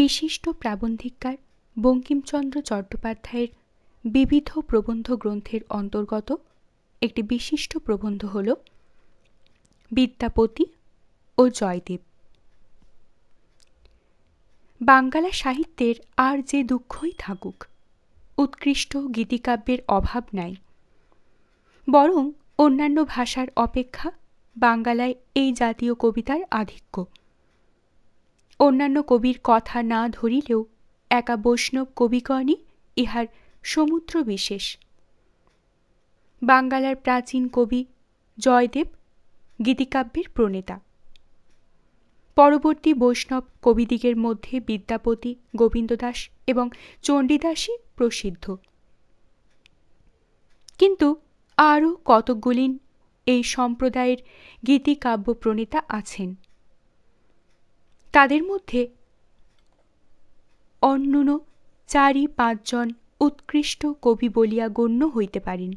বিশিষ্ট প্রাবন্ধিককার বঙ্কিমচন্দ্র চট্টোপাধ্যায়ের বিবিধ প্রবন্ধ গ্রন্থের অন্তর্গত একটি বিশিষ্ট প্রবন্ধ হল বিদ্যাপতি ও জয়দেব। বাঙ্গালা সাহিত্যের আর যে দুঃখই থাকুক, উৎকৃষ্ট গীতিকাব্যের অভাব নাই। বরং অন্যান্য ভাষার অপেক্ষা বাঙ্গালায় এই জাতীয় কবিতার আধিক্য। অন্যান্য কবির কথা না ধরিলেও একা বৈষ্ণব কবিগণই ইহার সমুদ্র বিশেষ। বাঙ্গালার প্রাচীন কবি জয়দেব গীতিকাব্যের প্রণেতা। পরবর্তী বৈষ্ণব কবিদিগের মধ্যে বিদ্যাপতি, গোবিন্দদাস এবং চণ্ডীদাসই প্রসিদ্ধ। কিন্তু আরও কতকগুলি এই সম্প্রদায়ের গীতিকাব্য প্রণেতা আছেন। তাদের মধ্যে অন্যূন ৪-৫ জন উৎকৃষ্ট কবি বলিয়া গণ্য হইতে পারেন।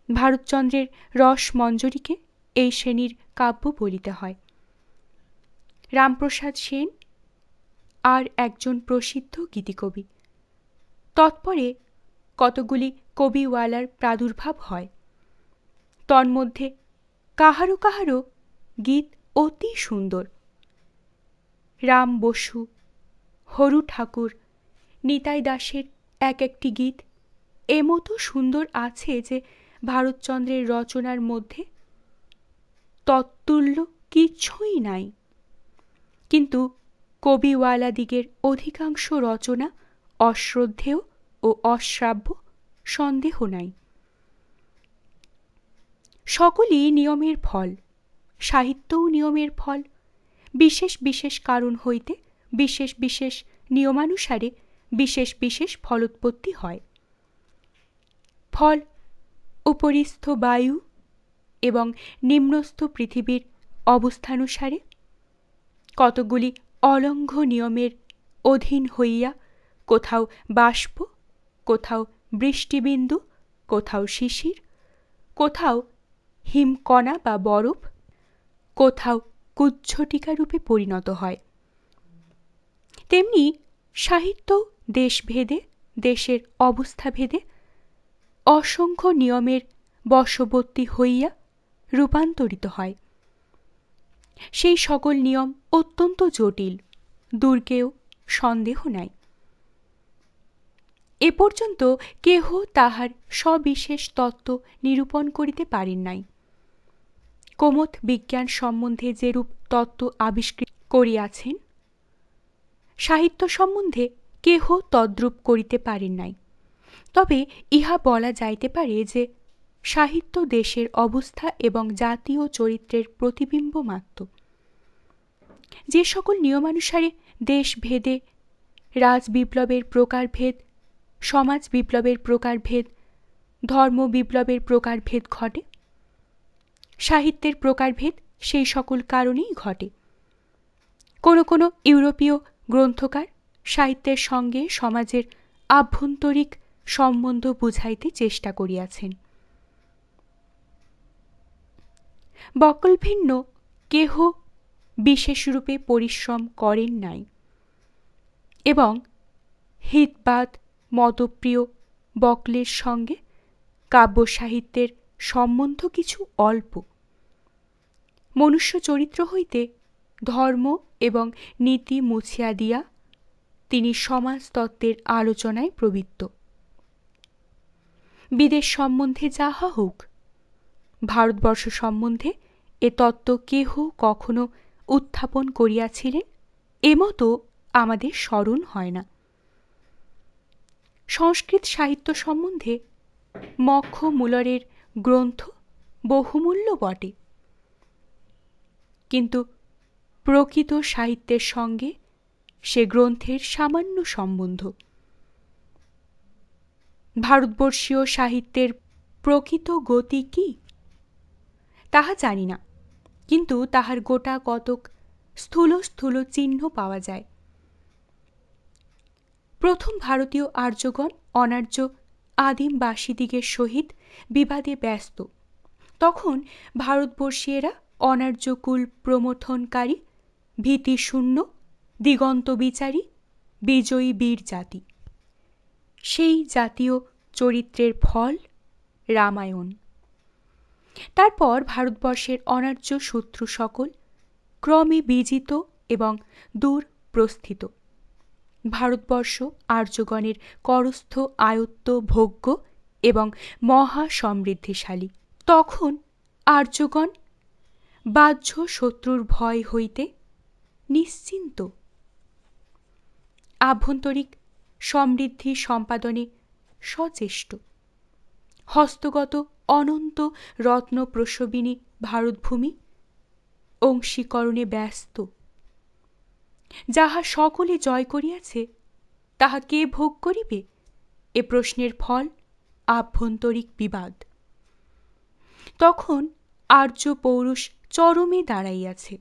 ভারতচন্দ্রের রসমঞ্জরীকে এই শ্রেণীর কাব্য বলিতে হয়। রামপ্রসাদ সেন আর একজন প্রসিদ্ধ গীতিকবি। তৎপরে কতগুলি কবিওয়ালার প্রাদুর্ভাব হয়। তন্মধ্যে কাহারো কাহারো গীত অতি সুন্দর। রাম বসু, হরু ঠাকুর, নিতাই দাসের এক একটি গীত এমতো সুন্দর আছে যে ভারতচন্দ্রের রচনার মধ্যে তৎতুল্য কিছুই নাই। কিন্তু কবিওয়ালাদিগের অধিকাংশ রচনা অশ্রদ্ধেয় ও অশ্রাব্য, সন্দেহ নাই। সকলই নিয়মের ফল, সাহিত্যও নিয়মের ফল। বিশেষ বিশেষ কারণ হইতে বিশেষ বিশেষ নিয়মানুসারে বিশেষ বিশেষ ফলোৎপত্তি হয়। ফল উপরিস্থ বায়ু এবং নিম্নস্থ পৃথিবীর অবস্থানুসারে কতগুলি অলঙ্ঘ নিয়মের অধীন হইয়া কোথাও বাষ্প, কোথাও বৃষ্টিবিন্দু, কোথাও শিশির, কোথাও হিমকণা বা বরফ, কোথাও কুজ্ঝটিকারূপে পরিণত হয়। তেমনি সাহিত্য দেশভেদে, দেশের অবস্থাভেদে অসংখ্য নিয়মের বশবর্তী হইয়া রূপান্তরিত হয়। সেই সকল নিয়ম অত্যন্ত জটিল, দুর্গেয় সন্দেহ নাই। এ পর্যন্ত কেহ তাহার সবিশেষ তত্ত্ব নিরূপণ করিতে পারেন নাই। কোমথ বিজ্ঞান সম্বন্ধে যেরূপ তত্ত্ব আবিষ্কৃত করিয়াছেন, সাহিত্য সম্বন্ধে কেহ তদ্রূপ করিতে পারেন নাই। তবে ইহা বলা যাইতে পারে যে সাহিত্য দেশের অবস্থা এবং জাতীয় চরিত্রের প্রতিবিম্ব মাত্র। যে সকল নিয়মানুসারে দেশভেদে রাজবিপ্লবের প্রকারভেদ, সমাজ বিপ্লবের প্রকারভেদ, ধর্ম বিপ্লবের প্রকারভেদ ঘটে, সাহিত্যের প্রকারভেদ সেই সকল কারণেই ঘটে। কোনো কোনো ইউরোপীয় গ্রন্থকার সাহিত্যের সঙ্গে সমাজের আভ্যন্তরিক সম্বন্ধ বুঝাইতে চেষ্টা করিয়াছেন। বকলভিন্ন কেহ বিশেষরূপে পরিশ্রম করেন নাই এবং হিতবাদ মতপ্রিয় বকলের সঙ্গে কাব্য সাহিত্যের সম্বন্ধ কিছু অল্প। মনুষ্য চরিত্র হইতে ধর্ম এবং নীতি মুছিয়া দিয়া তিনি সমাজতত্ত্বের আলোচনায় প্রবৃত্ত। বিদেশ সম্বন্ধে যাহা হোক, ভারতবর্ষ সম্বন্ধে এ তত্ত্ব কেহ কখনো উত্থাপন করিয়াছিলেন এমতো আমাদের স্মরণ হয় না। সংস্কৃত সাহিত্য সম্বন্ধে মক্ষ মুলরের গ্রন্থ বহুমূল্য বটে, কিন্তু প্রকৃত সাহিত্যের সঙ্গে সে গ্রন্থের সামান্য সম্বন্ধ। ভারতবর্ষীয় সাহিত্যের প্রকৃত গতি কি তাহা জানি না, কিন্তু তাহার গোটা কতক স্থূল স্থূল চিহ্ন পাওয়া যায়। প্রথম ভারতীয় আর্যগণ অনার্য আদিমবাসীদিগের সহিত বিবাদে ব্যস্ত। তখন ভারতবর্ষীয়েরা অনার্যকুল প্রমথনকারী, ভীতিশূন্য, দিগন্ত বিচারী বিজয়ী বীর জাতি। সেই জাতীয় চরিত্রের ফল রামায়ণ। তারপর ভারতবর্ষের অনার্য শত্রু সকল ক্রমে বিজিত এবং দূর প্রস্থিত। ভারতবর্ষ আর্যগণের করস্থ আয়ত্ত ভোগ্য এবং মহা সমৃদ্ধিশালী। তখন আর্যগণ বাহ্য শত্রুর ভয় হইতে নিশ্চিন্ত। আভ্যন্তরিক সমৃদ্ধি সম্পাদনে সচেষ্ট। হস্তগত অনন্ত রত্ন প্রসবিনী ভারতভূমি অংশীকরণে ব্যস্ত। যাহা সকলে জয় করিয়াছে তাহা কে ভোগ করিবে, এ প্রশ্নের ফল আভ্যন্তরিক বিবাদ। তখন আর্য পৌরুষ চরমে দাঁড়াইয়াছে।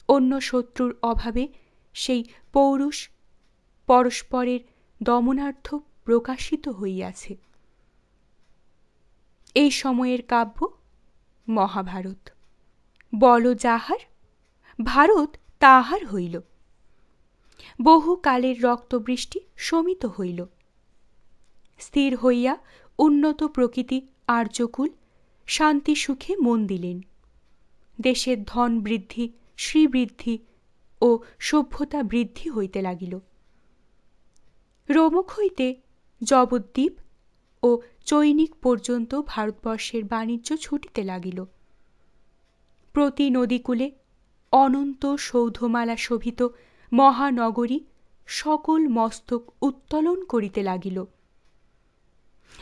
অন্য শত্রুর অভাবে সেই পৌরুষ পরস্পরের দমনার্থ প্রকাশিত হইয়াছে। এই সময়ের কাব্য মহাভারত। বল যাহার, ভারত তাহার হইল। বহু কালের রক্তবৃষ্টি শমিত হইল। স্থির হইয়া উন্নত প্রকৃতি আর্যকুল শান্তি সুখে মন দিলেন। দেশের ধন বৃদ্ধি, শ্রীবৃদ্ধি ও সভ্যতা বৃদ্ধি হইতে লাগিল। রোমক হইতে জবদ্বীপ ও চৈনিক পর্যন্ত ভারতবর্ষের বাণিজ্য ছুটিতে লাগিল। প্রতি নদীকূলে অনন্ত সৌধমালা শোভিত মহানগরী সকল মস্তক উত্তোলন করিতে লাগিল।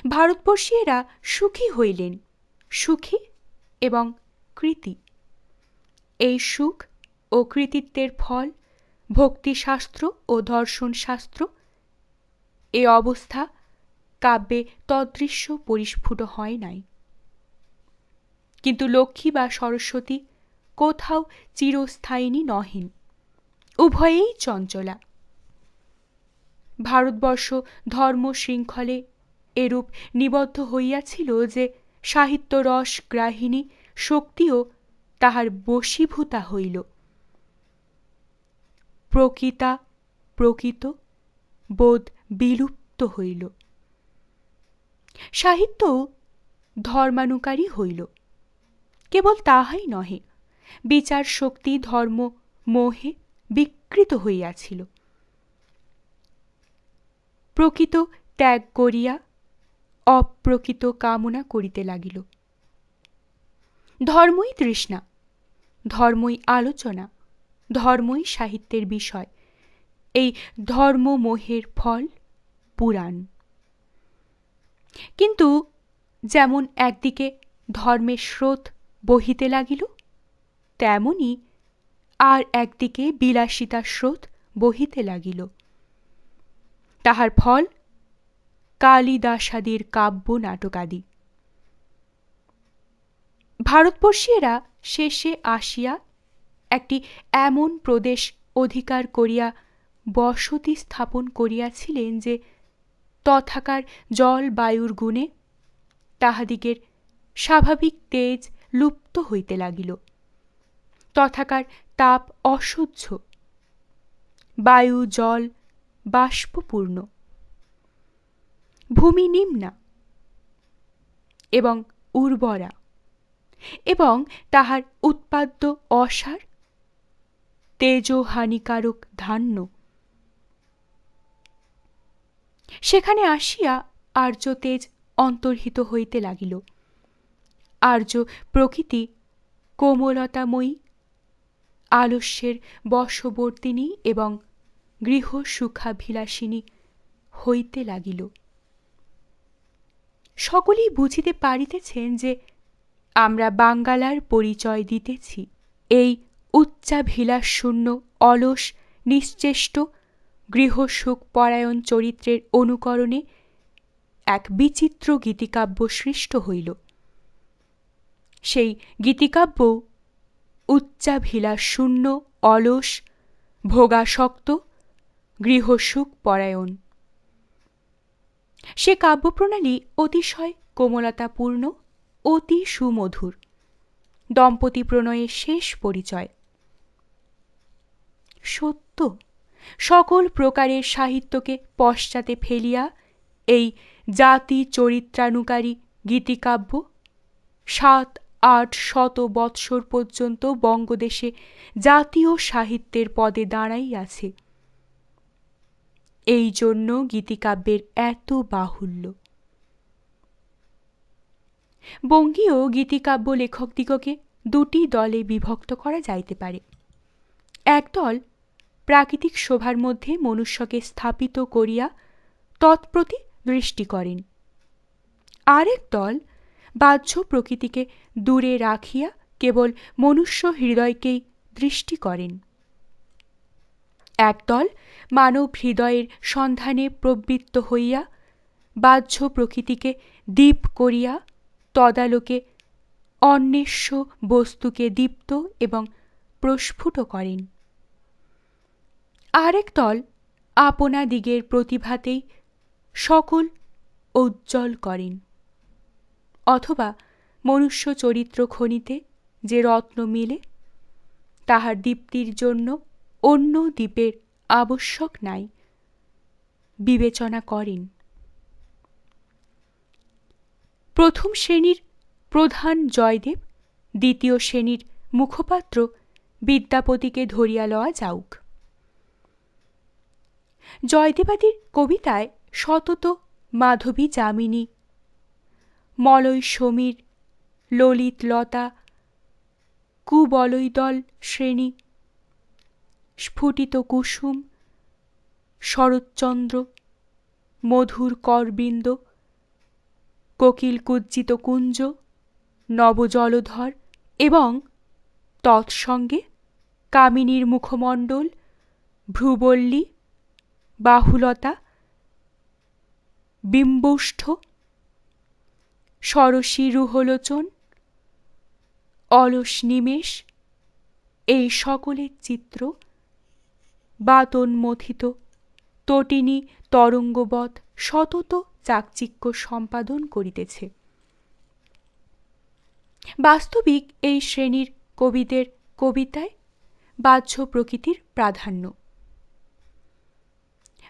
ভারতবর্ষীয়েরা সুখী হইলেন, সুখী এবং কৃতী। এই সুখ ও কৃতিত্বের ফল ভক্তিশাস্ত্র ও দর্শনশাস্ত্র। এ অবস্থা কাব্যে তদৃশ্য পরিস্ফুট হয় নাই। কিন্তু লক্ষ্মী বা সরস্বতী কোথাও চিরস্থায়িনী নহেন, উভয়েই চঞ্চলা। ভারতবর্ষ ধর্ম শৃঙ্খলে এরূপ নিবদ্ধ হইয়াছিল যে সাহিত্যরস গ্রাহিণী শক্তিও তাহার বশীভূতা হইল। প্রকৃতা প্রকৃত বোধ বিলুপ্ত হইল। সাহিত্যও ধর্মানুকারী হইল। কেবল তাহাই নহে, বিচার শক্তি ধর্ম মোহে বিকৃত হইয়াছিল। প্রকৃত ত্যাগ করিয়া অপ্রকৃত কামনা করিতে লাগিল। ধর্মই তৃষ্ণা, ধর্মই আলোচনা, ধর্মই সাহিত্যের বিষয়। এই ধর্মমোহের ফল পুরাণ। কিন্তু যেমন একদিকে ধর্মের স্রোত বহিতে লাগিল, তেমনি আর একদিকে বিলাসিতার স্রোত বহিতে লাগিল। তাহার ফল কালিদাসাদির কাব্য নাটকাদি। ভারতবর্ষীয়েরা শেষে আসিয়া একটি এমন প্রদেশ অধিকার করিয়া বসতি স্থাপন করিয়াছিলেন যে তথাকার জল বায়ুর গুণে তাহাদিগের স্বাভাবিক তেজ লুপ্ত হইতে লাগিল। তথাকার তাপ অসহ্য, বায়ু জল বাষ্পপূর্ণ, ভূমি নিম্না এবং উর্বরা, এবং তাহার উৎপাদ্য অসার তেজহানিকারক ধান্য। সেখানে আসিয়া আর্য তেজ অন্তর্হিত হইতে লাগিল। আর্য প্রকৃতি কোমলতাময়ী, আলস্যের বশবর্তিনী এবং গৃহসুখাভিলাষিনী হইতে লাগিল। সকলেই বুঝিতে পারিতেছেন যে আমরা বাঙ্গালার পরিচয় দিতেছি এই উচ্চাভিলাষশূন্য অলস নিশ্চেষ্ট গৃহসুখ পরায়ণ চরিত্রের অনুকরণে এক বিচিত্র গীতিকাব্য সৃষ্ট হইল। সেই গীতিকাব্য উচ্চাভিলাষশূন্য অলস ভোগাসক্ত গৃহসুখ পরায়ণ। সে কাব্যপ্রণালী অতিশয় কোমলতাপূর্ণ, অতি সুমধুর, দম্পতি প্রণয়ের শেষ পরিচয়। সত্য তত্ত্ব সকল প্রকারের সাহিত্যকে পশ্চাতে ফেলিয়া এই জাতি চরিত্রানুকারী গীতিকাব্য ৭-৮ বৎসর পর্যন্ত বঙ্গদেশে জাতীয় সাহিত্যের পদে দাঁড়াইয়াছে। এই জন্য গীতিকাব্যের এত বাহুল্য। বঙ্গীয় গীতিকাব্য লেখকদিগকে দুটি দলে বিভক্ত করা যাইতে পারে। একদল প্রাকৃতিক শোভার মধ্যে মনুষ্যকে স্থাপিত করিয়া তৎপ্রতি দৃষ্টি করেন, আরেক দল বাহ্য প্রকৃতিকে দূরে রাখিয়া কেবল মনুষ্য হৃদয়কেই দৃষ্টি করেন। একদল মানব হৃদয়ের সন্ধানে প্রবৃত্ত হইয়া বাহ্য প্রকৃতিকে দীপ করিয়া তদালোকে অন্বেষ্য বস্তুকে দীপ্ত এবং প্রস্ফুট করেন। আরেক দল আপনাদিগের প্রতিভাতেই সকল উজ্জ্বল করেন, অথবা মনুষ্য চরিত্র খনিতে যে রত্ন মিলে তাহার দীপ্তির জন্য অন্য দীপের আবশ্যক নাই বিবেচনা করেন। প্রথম শ্রেণীর প্রধান জয়দেব, দ্বিতীয় শ্রেণীর মুখপাত্র বিদ্যাপতিকে ধরিয়া লওয়া যাউক। জয়দেবাদির কবিতায় সতত মাধবী যামিনী, মলয় সমীর, ললিত লতা, কুবলয়দল শ্রেণী, স্ফুটিত কুসুম, শরৎচন্দ্র, মধুর করবৃন্দ, কোকিল কুজ্জিত কুঞ্জ, নবজলধর এবং তৎসঙ্গে কামিনীর মুখমণ্ডল, ভ্রুবল্লী, বাহুলতা, বিম্বষ্ঠ, সরসী রুহলোচন, অলস নিমেষ, এই সকলের চিত্র বাতোন্মথিত তটিনী তরঙ্গবৎ সতত চাকচিক্য সম্পাদন করিতেছে। বাস্তবিক এই শ্রেণীর কবিদের কবিতায় বাহ্য প্রকৃতির প্রাধান্য।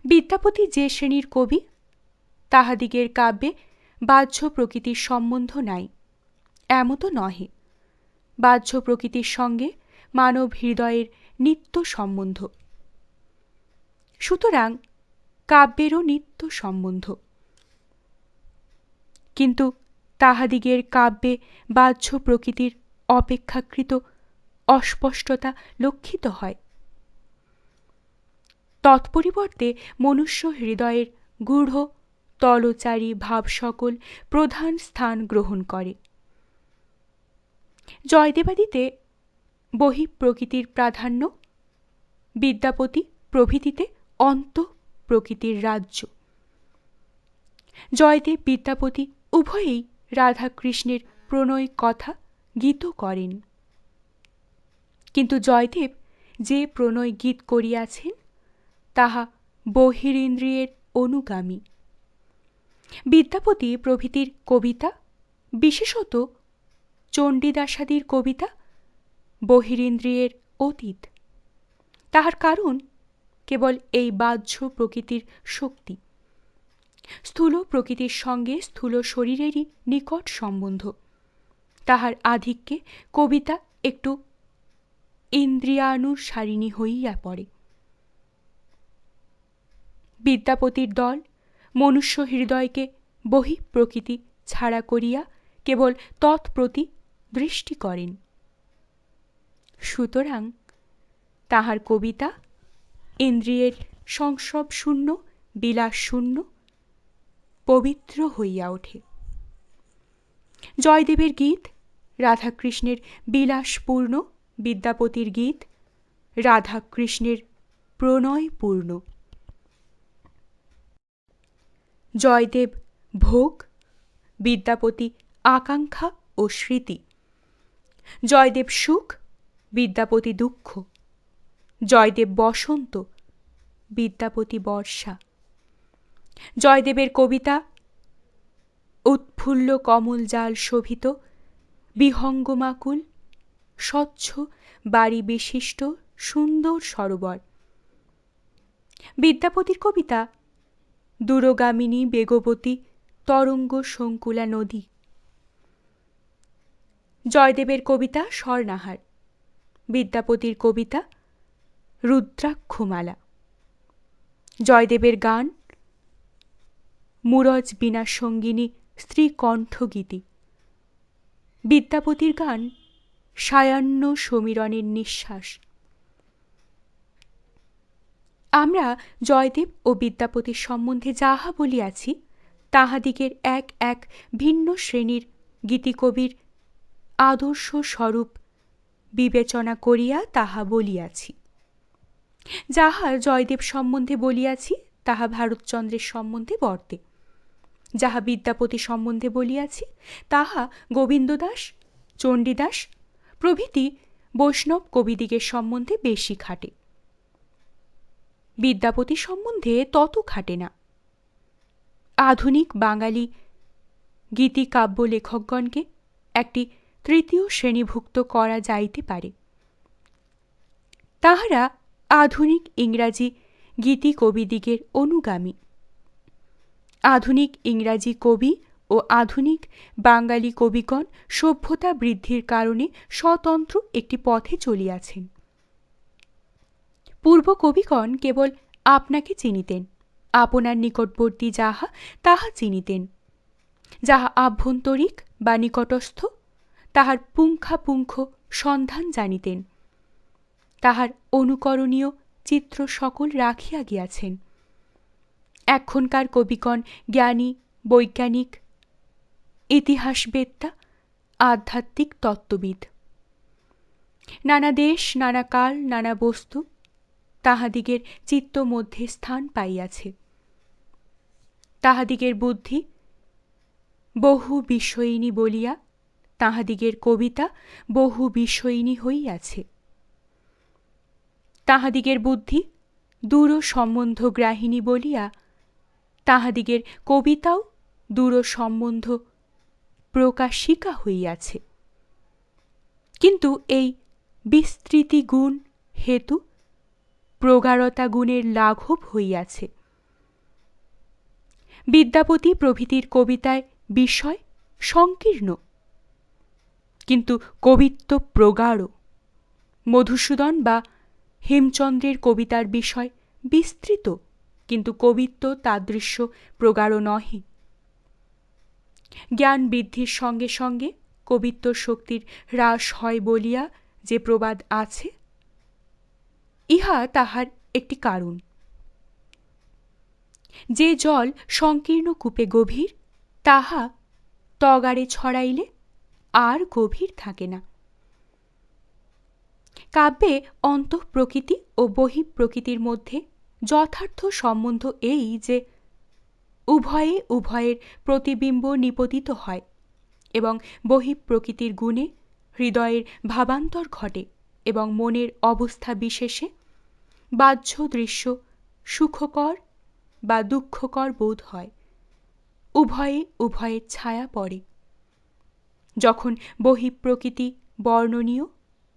বিদ্যাপতি যে শ্রেণীর কবি, তাহাদিগের কাব্যে বাহ্য প্রকৃতির সম্বন্ধ নাই এমত নহে। বাহ্য প্রকৃতির সঙ্গে মানব হৃদয়ের নিত্য সম্বন্ধ, সুতরাং কাব্যেরও নিত্য সম্বন্ধ। কিন্তু তাহাদিগের কাব্যে বাহ্য প্রকৃতির অপেক্ষাকৃত অস্পষ্টতা লক্ষিত হয়। তৎপরিবর্তে মনুষ্য হৃদয়ের গূঢ় তলচারী ভাব সকল প্রধান স্থান গ্রহণ করে। জয়দেবাদিতে বহিঃপ্রকৃতির প্রাধান্য, বিদ্যাপতি প্রভৃতিতে অন্ত প্রকৃতির রাজ্য। জয়দেব বিদ্যাপতি উভয়েই রাধাকৃষ্ণের প্রণয় কথা গীত করেন, কিন্তু জয়দেব যে প্রণয় গীত করিয়াছেন তাহা বহিরিন্দ্রিয়ের অনুগামী। বিদ্যাপতি প্রভৃতির কবিতা, বিশেষত চণ্ডীদাসাদির কবিতা বহিরিন্দ্রিয়ের অতীত। তাহার কারণ কেবল এই বাহ্য প্রকৃতির শক্তি। স্থূল প্রকৃতির সঙ্গে স্থূল শরীরেরই নিকট সম্বন্ধ। তাহার আধিক্যে কবিতা একটু ইন্দ্রিয়ানুসারিণী হইয়া পড়ে। বিদ্যাপতির দল মনুষ্য হৃদয়কে বহিঃপ্রকৃতি ছাড়া করিয়া কেবল তৎপ্রতি দৃষ্টি করেন। সুতরাং তাহার কবিতা ইন্দ্রিয়ের সংস্রব শূন্য, বিলাস শূন্য, পবিত্র হইয়া ওঠে। জয়দেবের গীত রাধাকৃষ্ণের বিলাসপূর্ণ, বিদ্যাপতির গীত রাধাকৃষ্ণের প্রণয়পূর্ণ। জয়দেব ভোগ, বিদ্যাপতি আকাঙ্ক্ষা ও স্মৃতি। জয়দেব সুখ, বিদ্যাপতি দুঃখ। জয়দেব বসন্ত, বিদ্যাপতি বর্ষা। জয়দেবের কবিতা উৎফুল্ল কমল জাল শোভিত, বিহঙ্গমাকুল, স্বচ্ছ বাড়ি বিশিষ্ট সুন্দর সরোবর। বিদ্যাপতির কবিতা দূরগামিনী বেগবতী তরঙ্গ সংকুলা নদী। জয়দেবের কবিতা স্বর্ণাহার। বিদ্যাপতির কবিতা রুদ্রাক্ষমালা। জয়দেবের গান মুরজ বীণা সঙ্গিনী স্ত্রী কণ্ঠগীতি। বিদ্যাপতির গান সায়াহ্ন সমীরণের নিঃশ্বাস। আমরা জয়দেব ও বিদ্যাপতির সম্বন্ধে যাহা বলিয়াছি, তাহাদিগের এক এক ভিন্ন শ্রেণীর গীতিকবির আদর্শ স্বরূপ বিবেচনা করিয়া তাহা বলিয়াছি। যাহা জয়দেব সম্বন্ধে বলিয়াছি, তাহা ভারতচন্দ্রের সম্বন্ধে বর্তে। যাহা বিদ্যাপতি সম্বন্ধে বলিয়াছি, তাহা গোবিন্দদাস, চণ্ডীদাস প্রভৃতি বৈষ্ণব কবিদিগের সম্বন্ধে বেশি খাটে। বিদ্যাপতি সম্বন্ধে তত খাটে না। আধুনিক বাঙালি গীতিকাব্য লেখকগণকে একটি তৃতীয় শ্রেণীভুক্ত করা যাইতে পারে। তাহারা আধুনিক ইংরাজি গীতিকবিদিগের অনুগামী। আধুনিক ইংরাজি কবি ও আধুনিক বাঙালি কবিগণ সভ্যতা বৃদ্ধির কারণে স্বতন্ত্র একটি পথে চলিয়াছেন। পূর্ব কবিগণ কেবল আপনাকে চিনিতেন, আপনার নিকটবর্তী যাহা তাহা চিনিতেন। যাহা আভ্যন্তরিক বা নিকটস্থ তাহার পুঙ্খাপুঙ্খ সন্ধান জানিতেন। তাহার অনুকরণীয় চিত্র সকল রাখিয়া গিয়াছেন। এখনকার কবিগণ জ্ঞানী, বৈজ্ঞানিক, ইতিহাসবেত্তা, আধ্যাত্মিক তত্ত্ববিদ। নানা দেশ, নানা কাল, নানা বস্তু তাহাদিগের চিত্ত মধ্যে স্থান পাইয়াছে। তাহাদিগের বুদ্ধি বহু বিষয়িনী বলিয়া তাহাদিগের কবিতা বহু বিষয়িনী হইয়াছে। তাহাদিগের বুদ্ধি দূর সম্বন্ধ গ্রাহিণী বলিয়া তাহাদিগের কবিতাও দূর সম্বন্ধ প্রকাশিকা হইয়াছে। কিন্তু এই বিস্তৃতি গুণ হেতু প্রগাঢ়তা গুণের লাঘব হইয়াছে। বিদ্যাপতি প্রভৃতির কবিতায় বিষয় সংকীর্ণ, কিন্তু কবিত্ব প্রগাঢ়। মধুসূদন বা হেমচন্দ্রের কবিতার বিষয় বিস্তৃত, কিন্তু কবিত্ব তাদৃশ্য প্রগাঢ় নহে। জ্ঞান বৃদ্ধির সঙ্গে সঙ্গে কবিত্ব শক্তির হ্রাস হয় বলিয়া যে প্রবাদ আছে, ইহা তাহার একটি কারণ। যে জল সংকীর্ণ কূপে গভীর, তাহা তগাড়ে ছড়াইলে আর গভীর থাকে না। কাব্যে অন্তঃপ্রকৃতি ও বহিঃপ্রকৃতির মধ্যে যথার্থ সম্বন্ধ এই যে উভয়ে উভয়ের প্রতিবিম্ব নিপতিত হয় এবং বহিঃপ্রকৃতির গুণে হৃদয়ের ভাবান্তর ঘটে এবং মনের অবস্থা বিশেষে বাহ্য দৃশ্য সুখকর বা দুঃখকর বোধ হয়। উভয়ে উভয়ের ছায়া পড়ে। যখন বহিঃপ্রকৃতি বর্ণনীয়,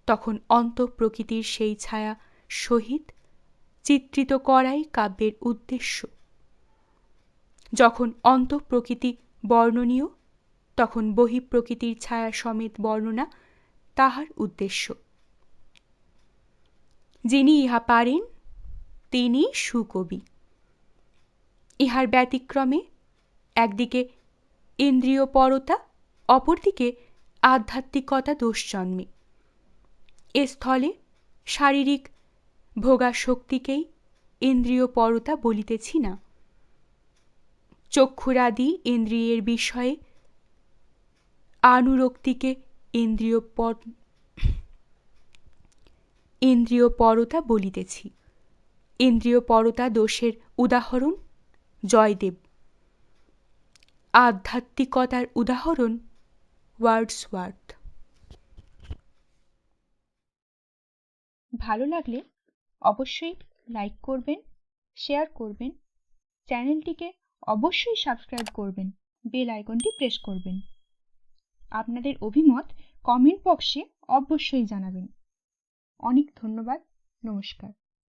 তখন অন্তঃপ্রকৃতির সেই ছায়া সহিত চিত্রিত করাই কাব্যের উদ্দেশ্য। যখন অন্তঃপ্রকৃতি বর্ণনীয়, তখন বহিঃপ্রকৃতির ছায়া সমেত বর্ণনা তাহার উদ্দেশ্য। যিনি ইহা পারেন, তিনি সুকবি। ইহার ব্যতিক্রমে একদিকে ইন্দ্রিয়পরতা, অপরদিকে আধ্যাত্মিকতা দোষ জন্মে। এ স্থলে শারীরিক ভোগাসক্তিকেই ইন্দ্রিয়পরতা বলিতেছি না। চক্ষুরাদি ইন্দ্রিয়ের বিষয়ে আনুরক্তিকে ইন্দ্রিয়পরতা বলিতেছি। ইন্দ্রিয়পরতা দোষের উদাহরণ জয়দেব, আধ্যাত্মিকতার উদাহরণ ওয়ার্ডসওয়ার্থ। ভালো লাগলে অবশ্যই লাইক করবেন, শেয়ার করবেন, চ্যানেলটিকে অবশ্যই সাবস্ক্রাইব করবেন, বেল আইকনটি প্রেস করবেন। আপনাদের অভিমত কমেন্ট বক্সে অবশ্যই জানাবেন। অনেক ধন্যবাদ। নমস্কার।